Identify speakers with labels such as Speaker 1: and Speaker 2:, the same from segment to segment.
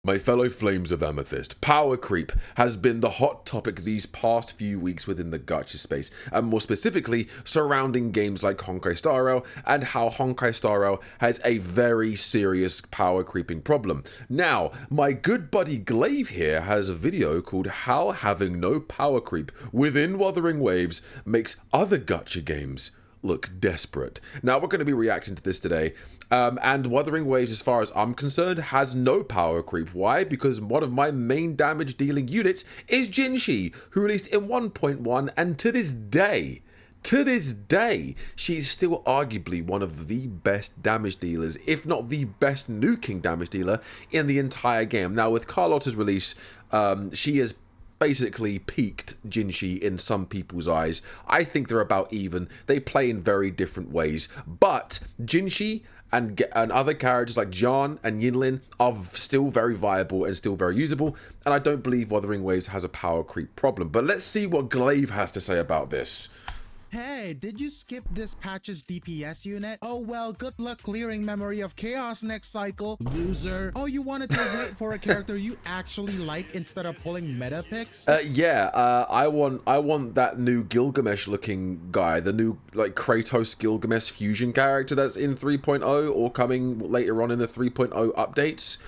Speaker 1: My fellow flames of amethyst, power creep has been the hot topic these past few weeks within the gacha space, and more specifically surrounding games like Honkai Star Rail and how Honkai Star Rail has a very serious power creeping problem. Now, my good buddy Glaive here has a video called How Having No Power Creep Within Wuthering Waves Makes Other Gacha Games Look Desperate. Now, we're going to be reacting to this today. And Wuthering Waves, as far as I'm concerned, has no power creep. Why? Because one of my main damage dealing units is Jinshi, who released in 1.1, and to this day, she's still arguably one of the best damage dealers, if not the best nuking damage dealer in the entire game. Now, with Carlotta's release, she has basically peaked Jinshi in some people's eyes. I think they're about even. They play in very different ways, but Jinshi and other characters like John and Yinlin are still very viable and still very usable, and I don't believe Wuthering Waves has a power creep problem. But let's see what Glaive has to say about this.
Speaker 2: Hey, did you skip this patch's DPS unit? Oh well, good luck clearing Memory of Chaos next cycle, loser. Oh, you wanted to wait for a character you actually like instead of pulling meta picks?
Speaker 1: I want that new Gilgamesh looking guy, the new like Kratos Gilgamesh fusion character that's in 3.0 or coming later on in the 3.0 updates.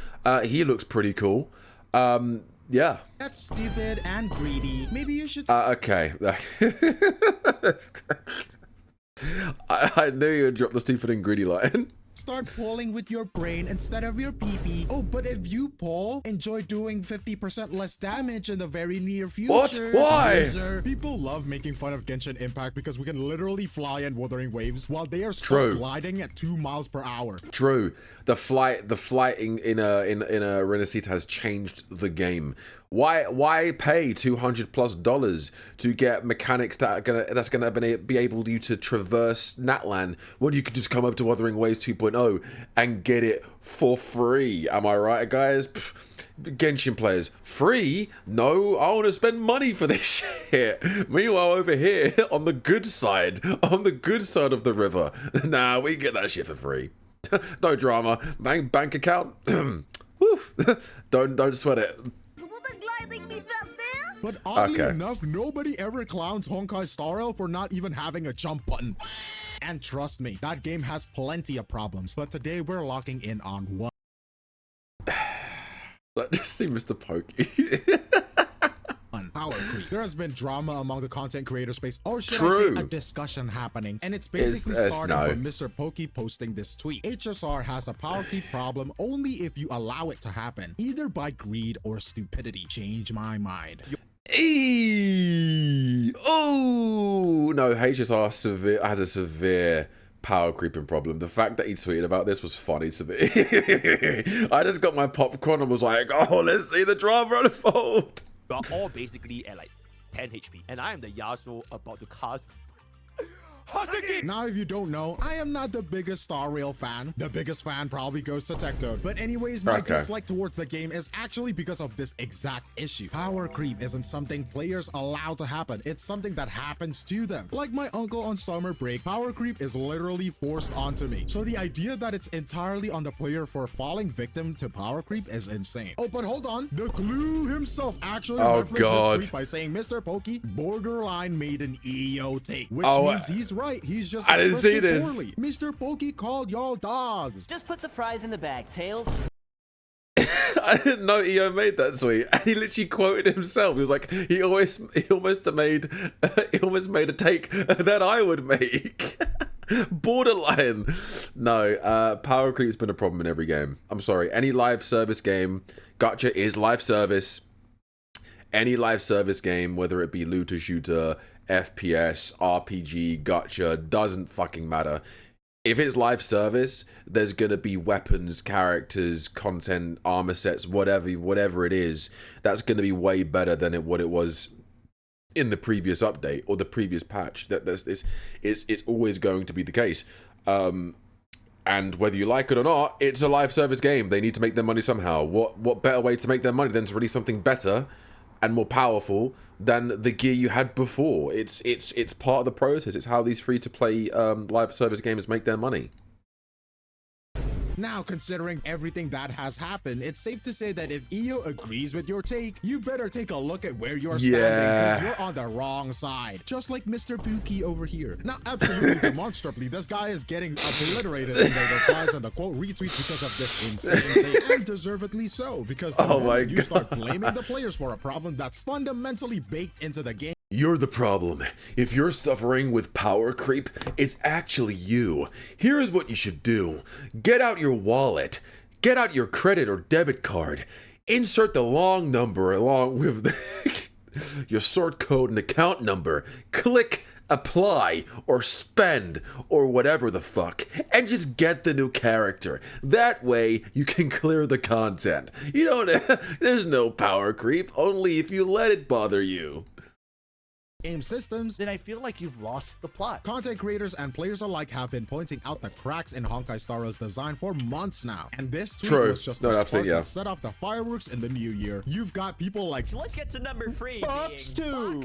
Speaker 1: He looks pretty cool. Yeah.
Speaker 2: That's stupid and greedy. Maybe you should...
Speaker 1: Okay. I knew you would drop the stupid and greedy line.
Speaker 2: Start pulling with your brain instead of your PP. Oh, but if you pull, enjoy doing 50% less damage in the very near future.
Speaker 1: What? Why?
Speaker 2: Loser. People love making fun of Genshin Impact because we can literally fly in Wuthering Waves while they are still gliding at 2 miles per hour.
Speaker 1: True. The flight in a Renaissance has changed the game. Why pay $200+ to get mechanics that's gonna be able you to traverse Natlan when you could just come up to Wuthering Waves 2.0 and get it for free? Am I right, guys? Genshin players, free? No, I want to spend money for this shit. Meanwhile, over here on the good side of the river, nah, we get that shit for free. No drama. Bank account. Woof. Don't sweat it.
Speaker 2: But oddly enough, nobody ever clowns Honkai Star Rail for not even having a jump button. And trust me, that game has plenty of problems. But today we're locking in on one.
Speaker 1: Let's just see Mr. Pokey.
Speaker 2: Power creep. There has been drama among the content creator space, or should I say a discussion happening, and it's basically starting from Mr. Pokey posting this tweet. HSR has a power creep problem only if you allow it to happen, either by greed or stupidity. Change my mind.
Speaker 1: Oh no, HSR has a severe power creeping problem. The fact that he tweeted about this was funny to me. I just got my popcorn and was like, oh, let's see the drama unfold.
Speaker 3: We are all basically at like 10 HP, and I am the Yasuo about to cast.
Speaker 2: Now, if you don't know, I am not the biggest Star Rail fan. The biggest fan probably goes to Tectone. But anyways, my dislike towards the game is actually because of this exact issue. Power creep isn't something players allow to happen. It's something that happens to them. Like my uncle on summer break, power creep is literally forced onto me. So the idea that it's entirely on the player for falling victim to power creep is insane. Oh, but hold on. The Glue himself actually referenced this tweet by saying Mr. Pokey borderline made an EO take, which means he's right. He's just
Speaker 1: I didn't see this.
Speaker 2: Poorly. Mr. Pokey called y'all dogs.
Speaker 4: Just put the fries in the bag, Tails.
Speaker 1: I didn't know EO made that tweet, and he literally quoted himself. He was like, he almost made a take that I would make. Borderline. No, power creep's been a problem in every game. I'm sorry. Any live service game, gacha is live service. Any live service game, whether it be looter shooter, FPS, RPG, gacha, doesn't fucking matter. If it's live service, there's gonna be weapons, characters, content, armor sets, whatever it is, that's gonna be way better than what it was in the previous update or the previous patch. It's always going to be the case. And whether you like it or not, it's a live service game. They need to make their money somehow. What better way to make their money than to release something better and more powerful than the gear you had before? It's part of the process. It's how these free-to-play live service games make their money.
Speaker 2: Now, considering everything that has happened, it's safe to say that if EO agrees with your take, you better take a look at where you're standing, because you're on the wrong side. Just like Mr. Pookie over here. Now, absolutely demonstrably, this guy is getting obliterated in the replies and the quote retweets because of this insane take, and deservedly so, because the moment you start blaming the players for a problem that's fundamentally baked into the game.
Speaker 1: You're the problem. If you're suffering with power creep, it's actually you. Here's what you should do. Get out your wallet. Get out your credit or debit card. Insert the long number along with your sort code and account number. Click apply or spend or whatever the fuck, and just get the new character. That way you can clear the content. You don't there's no power creep, only if you let it bother you.
Speaker 2: Game systems,
Speaker 5: then I feel like you've lost the plot.
Speaker 2: Content creators and players alike have been pointing out the cracks in Honkai Star Rail's design for months now, and this tweet was just the spark that set off the fireworks in the new year. You've got people like,
Speaker 4: let's get to number 3,
Speaker 5: Box 2.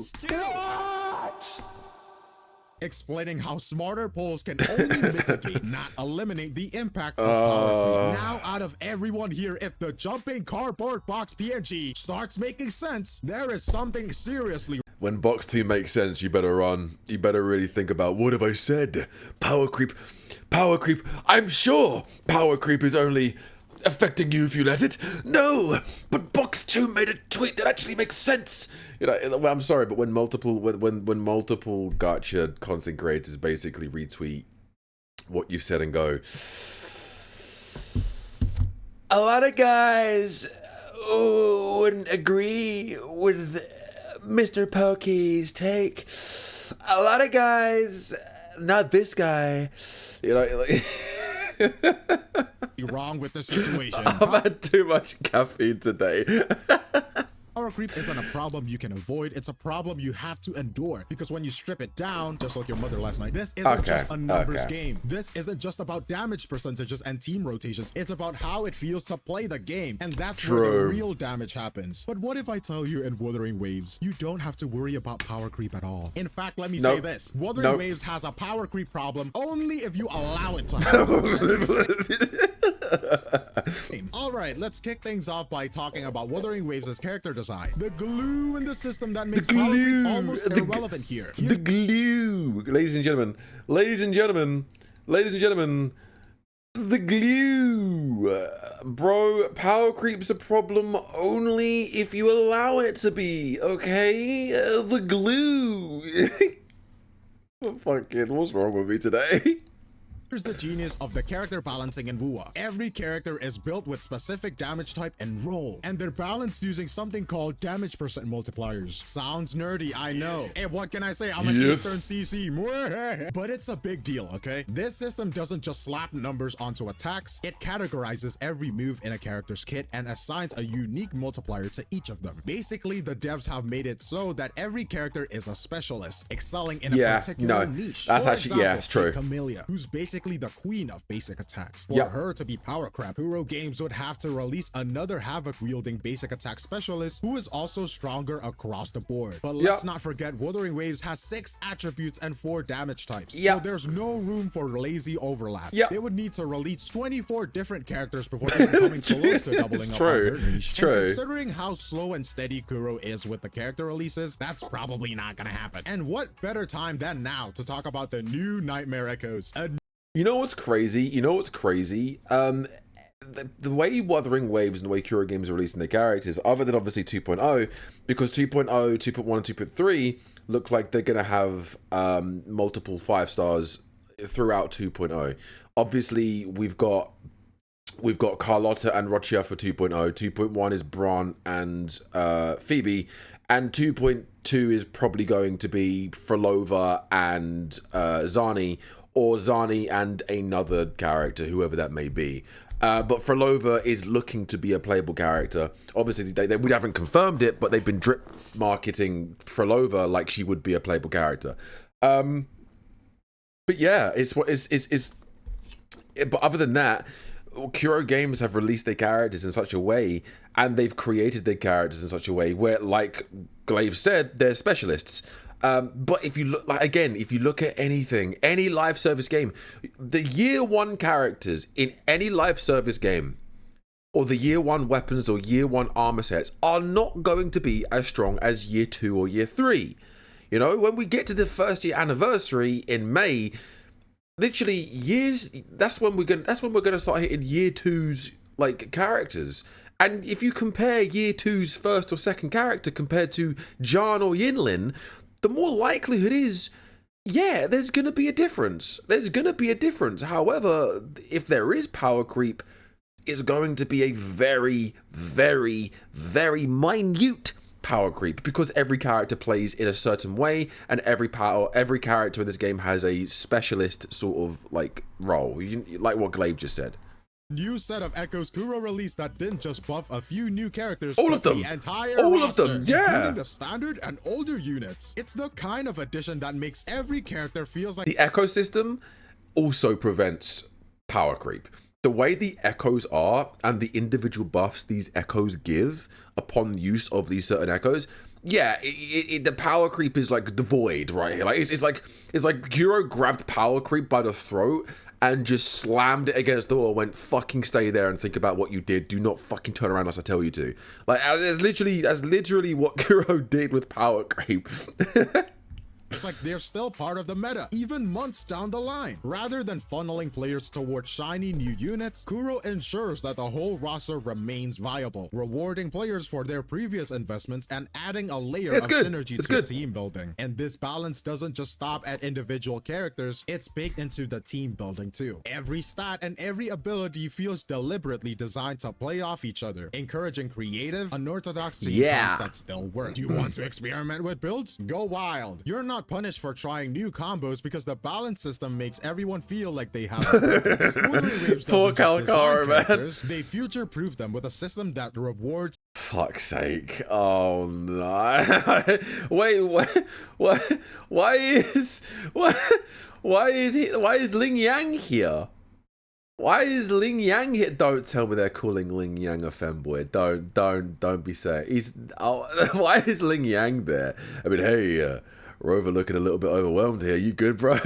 Speaker 2: explaining how smarter polls can only mitigate, not eliminate, the impact of power creep. Now, out of everyone here, if the jumping cardboard box PNG starts making sense, there is something seriously.
Speaker 1: When box 2 makes sense, you better run. You better really think about, what have I said? Power creep. Power creep. I'm sure power creep is only affecting you if you let it. No, but box 2 made a tweet that actually makes sense. You know, I'm sorry, but when multiple gacha content creators basically retweet what you've said and go, a lot of guys wouldn't agree with Mr. Pokey's take. A lot of guys, not this guy, you know, like
Speaker 2: wrong with the situation.
Speaker 1: I've had too much caffeine today.
Speaker 2: Power creep isn't a problem you can avoid, it's a problem you have to endure. Because when you strip it down, just like your mother last night, this isn't just a numbers game. This isn't just about damage percentages and team rotations. It's about how it feels to play the game. And that's where the real damage happens. But what if I tell you in Wuthering Waves, you don't have to worry about power creep at all? In fact, let me say this. Wuthering Waves has a power creep problem only if you allow it to happen. Alright, let's kick things off by talking about Wuthering Waves' character design. The glue in the system that makes power creep almost irrelevant here.
Speaker 1: The glue. Ladies and gentlemen, the glue. Bro, power creep's a problem only if you allow it to be, okay? The glue. Fucking, what's wrong with me today?
Speaker 2: Here's the genius of the character balancing in WUA. Every character is built with specific damage type and role, and they're balanced using something called damage percent multipliers. Sounds nerdy, I know. Hey, what can I say? I'm an Eastern CC. But it's a big deal, okay? This system doesn't just slap numbers onto attacks, it categorizes every move in a character's kit and assigns a unique multiplier to each of them. Basically, the devs have made it so that every character is a specialist, excelling in a particular niche.
Speaker 1: That's actually, it's true.
Speaker 2: Camellia, who's basically the queen of basic attacks. For her to be power crap, Kuro Games would have to release another havoc wielding basic attack specialist who is also stronger across the board. But let's not forget, Wuthering Waves has 6 attributes and 4 damage types. So there's no room for lazy overlaps. They would need to release 24 different characters before even coming close to doubling up on their niche. And considering how slow and steady Kuro is with the character releases, that's probably not gonna happen. And what better time than now to talk about the new Nightmare Echoes.
Speaker 1: You know what's crazy? The way Wuthering Waves and the way Kuro Games are releasing their characters, other than obviously 2.0, because 2.0, 2.1, and 2.3 look like they're going to have multiple 5 stars throughout 2.0. Obviously, we've got Carlotta and Rochia for 2.0. 2.1 is Bron and Phoebe, and 2.2 is probably going to be Frolova and Zani, or Zani and another character, whoever that may be. But Frolova is looking to be a playable character. Obviously, we haven't confirmed it, but they've been drip marketing Frolova like she would be a playable character. But yeah, but other than that, Kuro Games have released their characters in such a way, and they've created their characters in such a way where, like Glaive said, they're specialists. But if you look, like, again, if you look at anything, any live service game, the year one characters in any live service game, or the year one weapons or year one armor sets, are not going to be as strong as year 2 or year 3. You know, when we get to the first year anniversary in May, literally years, that's when we're gonna start hitting year 2's like characters. And if you compare year 2's first or second character compared to John or Yinlin, the more likelihood is, yeah, there's going to be a difference. There's going to be a difference. However, if there is power creep, it's going to be a very, very, very minute power creep, because every character plays in a certain way, and every character in this game has a specialist sort of like role, like what Glaive just said.
Speaker 2: New set of Echoes Kuro released that didn't just buff a few new characters,
Speaker 1: all
Speaker 2: but
Speaker 1: of them,
Speaker 2: the entire
Speaker 1: all
Speaker 2: roster,
Speaker 1: of them, yeah,
Speaker 2: including the standard and older units. It's the kind of addition that makes every character feels like
Speaker 1: the ecosystem also prevents power creep. The way the echoes are and the individual buffs these echoes give upon use of these certain echoes, yeah, the power creep is like devoid right here. Like it's like Kuro grabbed power creep by the throat and just slammed it against the wall and went, fucking stay there and think about what you did. Do not fucking turn around unless I tell you to. Like, that's literally what Kuro did with power creep.
Speaker 2: like they're still part of the meta, even months down the line. Rather than funneling players towards shiny new units, Kuro ensures that the whole roster remains viable, rewarding players for their previous investments and adding a layer of synergy to team building. And this balance doesn't just stop at individual characters, it's baked into the team building too. Every stat and every ability feels deliberately designed to play off each other, encouraging creative, unorthodox team combos that still work. Do you want to experiment with builds? Go wild. You're not punished for trying new combos because the balance system makes everyone feel like they have a purpose. Poor Calcara, man. They future-proof them with a system that rewards.
Speaker 1: Fuck's sake. Oh no. Wait, what? Why is Ling Yang here? Why is Ling Yang here? Don't tell me they're calling Ling Yang a femboy. Don't be saying. Why is Ling Yang there? I mean, hey, Rover looking a little bit overwhelmed here. You good, bro?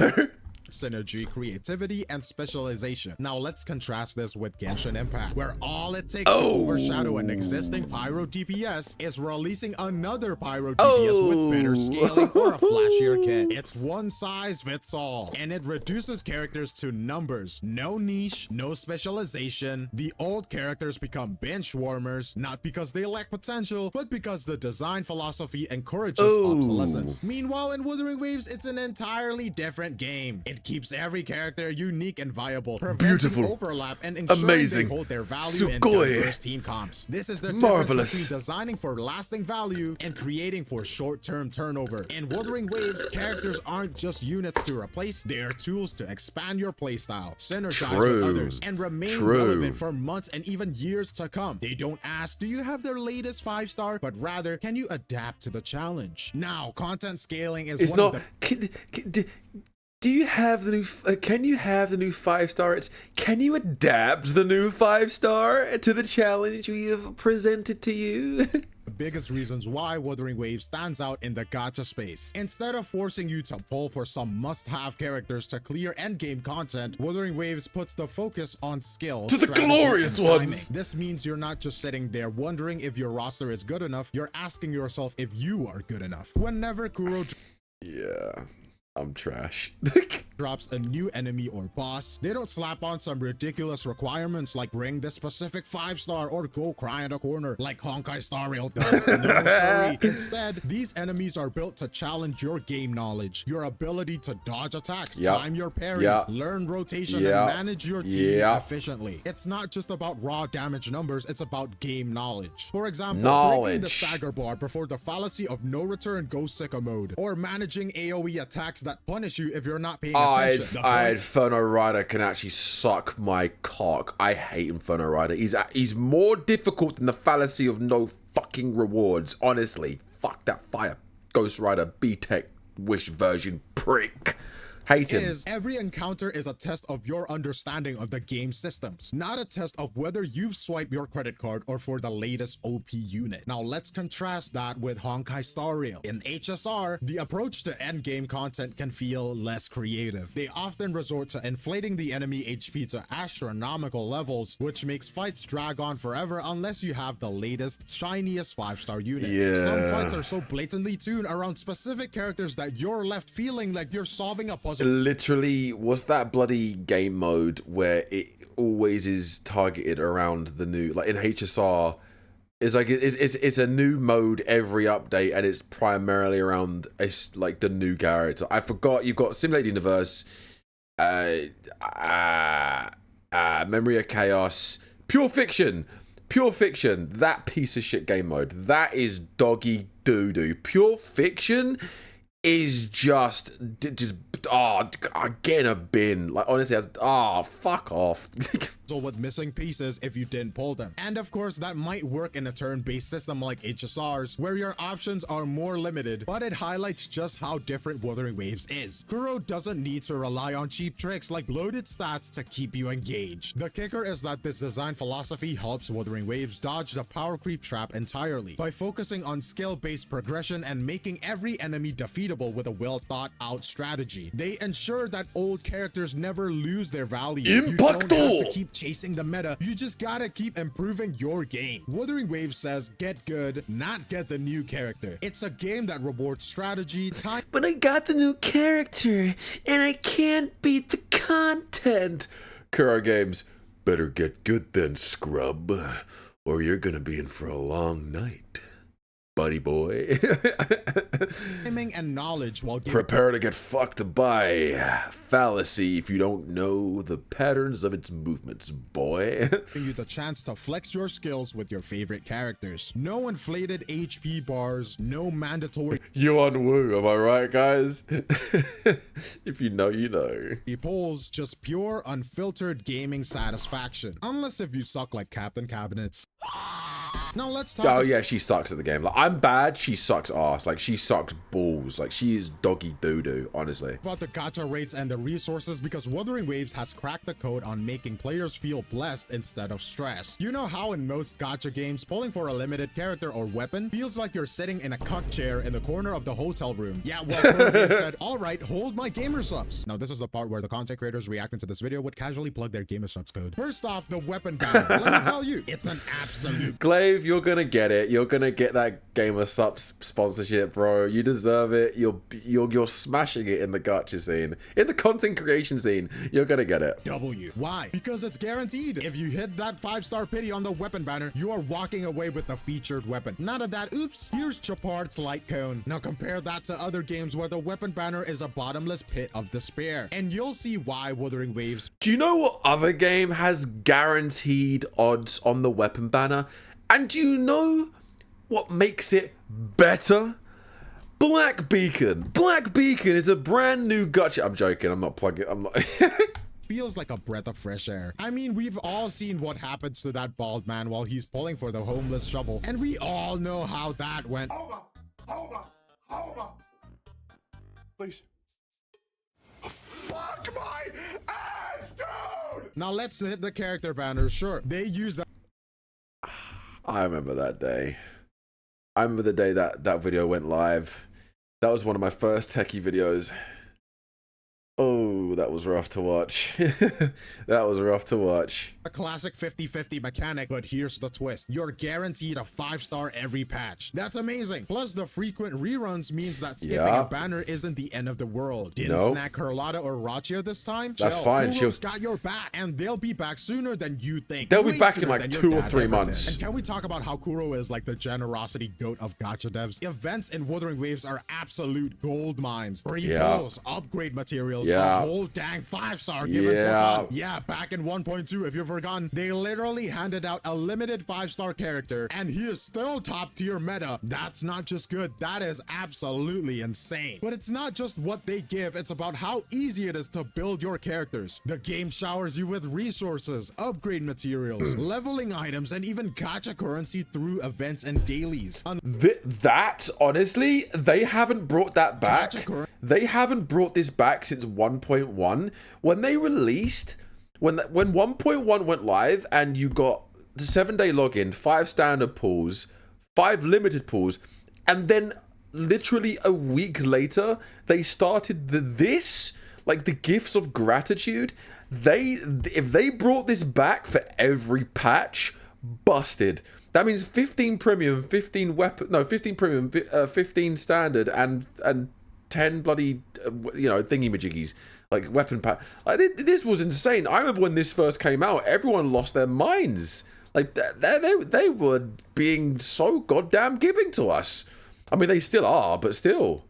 Speaker 2: Synergy, creativity, and specialization. Now let's contrast this with Genshin Impact, where all it takes to overshadow an existing Pyro DPS is releasing another Pyro DPS with better scaling or a flashier kit. It's one size fits all, and it reduces characters to numbers. No niche, no specialization. The old characters become bench warmers, not because they lack potential, but because the design philosophy encourages obsolescence. Meanwhile, in Wuthering Waves, it's an entirely different game. It keeps every character unique and viable, preventing overlap and ensuring they hold their value in diverse team comps. This is the difference between designing for lasting value and creating for short-term turnover. In Wuthering Waves, characters aren't just units to replace, they are tools to expand your playstyle, synergize with others, and remain relevant for months and even years to come. They don't ask, do you have their latest 5-star? But rather, can you adapt to the challenge? Now, content scaling is
Speaker 1: do you have the new? Can you have the new 5-star? Can you adapt the new 5-star to the challenge we have presented to you?
Speaker 2: The biggest reasons why Wuthering Waves stands out in the gacha space. Instead of forcing you to pull for some must-have characters to clear endgame content, Wuthering Waves puts the focus on skills,
Speaker 1: to the glorious ones.
Speaker 2: This means you're not just sitting there wondering if your roster is good enough, you're asking yourself if you are good enough. Whenever Kuro
Speaker 1: I'm trash.
Speaker 2: drops a new enemy or boss, they don't slap on some ridiculous requirements like bring this specific 5-star or go cry in a corner like Honkai Star Rail does. No, sorry. Instead, these enemies are built to challenge your game knowledge, your ability to dodge attacks, time your parries, learn rotation, and manage your team efficiently. It's not just about raw damage numbers, it's about game knowledge. For example, breaking the stagger bar before the fallacy of no return Ghost Seeker mode, or managing AoE attacks that punish you if you're not paying attention.
Speaker 1: Inferno Rider can actually suck my cock. I hate Inferno Rider. He's more difficult than the fallacy of no fucking rewards. Honestly, fuck that fire Ghost Rider B-Tech Wish version prick. Hate him.
Speaker 2: is every encounter is a test of your understanding of the game systems, not a test of whether you've swiped your credit card or for the latest OP unit. Now let's contrast that with Honkai Star Rail. In HSR, the approach to endgame content can feel less creative. They often resort to inflating the enemy HP to astronomical levels, which makes fights drag on forever unless you have the latest, shiniest 5-star units.
Speaker 1: Yeah.
Speaker 2: Some fights are so blatantly tuned around specific characters that you're left feeling like you're solving a puzzle.
Speaker 1: Literally, was that bloody game mode where it always is targeted around the new, like in HSR, it's like it's a new mode every update, and it's primarily around like the new character. I forgot you've got Simulated Universe, Memory of Chaos, Pure Fiction, that piece of shit game mode. That is doggy doo-doo. Pure Fiction is just get in a bin. Like, honestly, fuck off.
Speaker 2: With missing pieces if you didn't pull them. And of course, that might work in a turn-based system like HSR's, where your options are more limited, but it highlights just how different Wuthering Waves is. Kuro doesn't need to rely on cheap tricks like bloated stats to keep you engaged. The kicker is that this design philosophy helps Wuthering Waves dodge the power creep trap entirely by focusing on skill-based progression and making every enemy defeatable with a well-thought-out strategy. They ensure that old characters never lose their value. You don't have to keep chasing the meta, you just gotta keep improving your game. Wuthering Waves says get good, not get the new character. It's a game that rewards strategy, time.
Speaker 1: But I got the new character, and I can't beat the content. Kuro Games, better get good then, scrub, or you're gonna be in for a long night, buddy boy.
Speaker 2: Timing and knowledge while
Speaker 1: prepare to get fucked by fallacy if you don't know the patterns of its movements, boy.
Speaker 2: giving you the chance to flex your skills with your favorite characters. No inflated HP bars, no mandatory
Speaker 1: Yuan Wu, am I right, guys? If you know, you know.
Speaker 2: polls, just pure unfiltered gaming satisfaction. Unless if you suck like Captain Cabinets. Now let's talk.
Speaker 1: Oh yeah, she sucks at the game. Like, I'm bad, she sucks ass. Like, she sucks balls. Like, she is doggy doo-doo, honestly.
Speaker 2: About the gacha rates and the resources, because Wuthering Waves has cracked the code on making players feel blessed instead of stressed. You know how in most gacha games, pulling for a limited character or weapon feels like you're sitting in a cuck chair in the corner of the hotel room. Yeah, well, Kuro Games said, all right, hold my gamer subs. Now this is the part where the content creators reacting to this video would casually plug their gamer subs code. First off, the weapon banner. Let me tell you, it's an absolute
Speaker 1: Glaive, you're gonna get it. You're gonna get that gamer subs sponsorship, bro. You deserve it. You're smashing it in the gacha scene, in the content creation scene. You're gonna get it.
Speaker 2: W. Why? Because it's guaranteed. If you hit that 5-star pity on the weapon banner, you are walking away with the featured weapon. None of that, oops, here's Chapard's light cone. Now compare that to other games where the weapon banner is a bottomless pit of despair, and you'll see why Wuthering Waves.
Speaker 1: Do you know what other game has guaranteed odds on the weapon banner? And do you know what makes it better? Black Beacon. Black Beacon is a brand new gacha. I'm joking. I'm not plugging. I'm not.
Speaker 2: Feels like a breath of fresh air. I mean, we've all seen what happens to that bald man while he's pulling for the homeless shovel, and we all know how that went.
Speaker 6: Hold up. Please. Fuck my ass, dude!
Speaker 2: Now let's hit the character banner. Sure, they use that.
Speaker 1: I remember that day. I remember the day that video went live. That was one of my first techie videos. Oh, that was rough to watch. That was rough to watch.
Speaker 2: A classic 50-50 mechanic, but here's the twist. You're guaranteed a 5-star every patch. That's amazing. Plus, the frequent reruns means that skipping a banner isn't the end of the world. Didn't snack Carlotta or Rachia this time?
Speaker 1: That's fine.
Speaker 2: Kuro's got your back, and they'll be back sooner than you think.
Speaker 1: They'll be back in like 2 or 3 months.
Speaker 2: And can we talk about how Kuro is like the generosity goat of gacha devs? Events in Wuthering Waves are absolute gold mines. Free pulls, upgrade materials, a whole dang 5-star given for fun. Yeah, back in 1.2, if you've forgotten, they literally handed out a limited 5-star character, and he is still top tier meta. That's not just good, that is absolutely insane. But it's not just what they give, it's about how easy it is to build your characters. The game showers you with resources, upgrade materials, leveling items, and even gacha currency through events and dailies.
Speaker 1: That, honestly, they haven't brought that back. they haven't brought this back since 1.1. When they released, when 1.1 went live and you got the 7-day login, 5 standard pools, 5 limited pools, and then literally a week later, they started this, like the gifts of gratitude. If they brought this back for every patch, busted. That means 15 premium, 15 weapon, no, 15 premium, 15 standard, and 10 bloody, thingy-majiggies, like weapon pack. Like, this was insane. I remember when this first came out, everyone lost their minds. Like, they were being so goddamn giving to us. I mean, they still are, but still.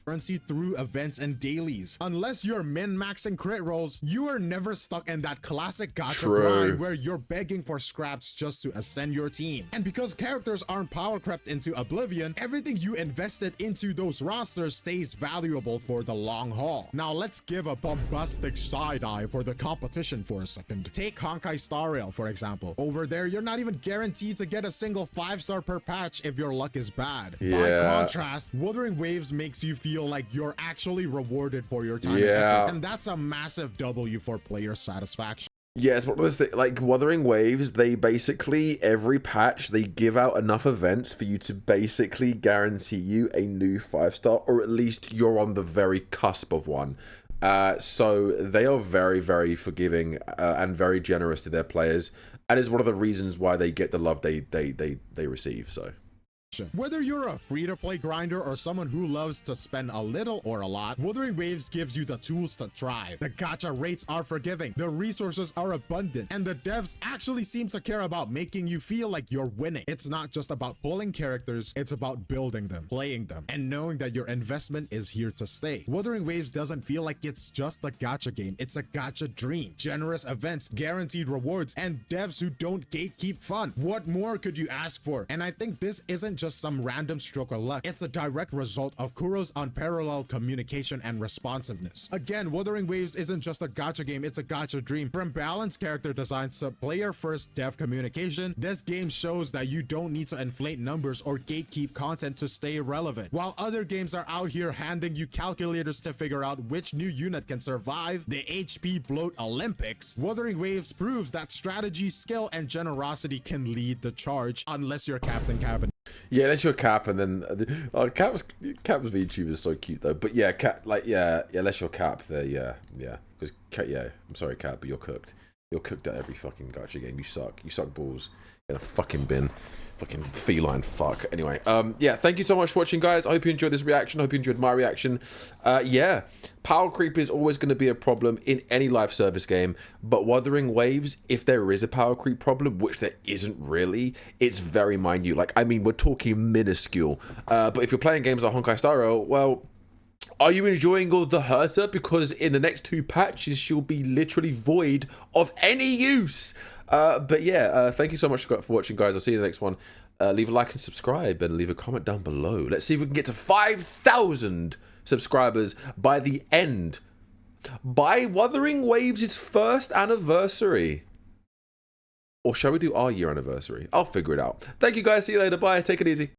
Speaker 2: Currency through events and dailies. Unless you're min-maxing crit rolls, you are never stuck in that classic gacha grind where you're begging for scraps just to ascend your team. And because characters aren't power crept into oblivion, everything you invested into those rosters stays valuable for the long haul. Now let's give a bombastic side eye for the competition for a second. Take Honkai Star Rail for example. Over there, you're not even guaranteed to get a single 5-star per patch if your luck is bad. By contrast, Wuthering Waves makes you feel like you're actually rewarded for your time and effort, and that's a massive W for player satisfaction.
Speaker 1: Yes, but like Wuthering Waves, they basically every patch they give out enough events for you to basically guarantee you a new 5-star, or at least you're on the very cusp of one. So they are very, very forgiving and very generous to their players, and is one of the reasons why they get the love they receive. So.
Speaker 2: Whether you're a free-to-play grinder or someone who loves to spend a little or a lot, Wuthering Waves gives you the tools to thrive. The gacha rates are forgiving, the resources are abundant, and the devs actually seem to care about making you feel like you're winning. It's not just about pulling characters, it's about building them, playing them, and knowing that your investment is here to stay. Wuthering Waves doesn't feel like it's just a gacha game, it's a gacha dream. Generous events, guaranteed rewards, and devs who don't gatekeep fun. What more could you ask for? And I think this isn't just some random stroke of luck. It's a direct result of Kuro's unparalleled communication and responsiveness. Again, Wuthering Waves isn't just a gacha game, it's a gacha dream. From balanced character designs to player-first dev communication, this game shows that you don't need to inflate numbers or gatekeep content to stay relevant. While other games are out here handing you calculators to figure out which new unit can survive the HP bloat Olympics, Wuthering Waves proves that strategy, skill, and generosity can lead the charge, unless you're Captain Cabin.
Speaker 1: Yeah, that's your Cap, and then Cap's VTuber is so cute though. But yeah, Cap, unless your Cap there, because I'm sorry, Cap, but you're cooked. You're cooked at every fucking gacha game. You suck. You suck balls in a fucking bin. Fucking feline fuck. Anyway, yeah, thank you so much for watching, guys. I hope you enjoyed this reaction. I hope you enjoyed my reaction. Yeah, power creep is always going to be a problem in any live service game, but Wuthering Waves, if there is a power creep problem, which there isn't really, it's very minute. Like, I mean, we're talking minuscule. But if you're playing games like Honkai Star Rail, well, are you enjoying all the Herta? Because in the next 2 patches, she'll be literally void of any use. But yeah, thank you so much for watching, guys. I'll see you in the next one. Leave a like and subscribe, and leave a comment down below. Let's see if we can get to 5,000 subscribers by the end. By Wuthering Waves' first anniversary. Or shall we do our year anniversary? I'll figure it out. Thank you, guys. See you later. Bye. Take it easy.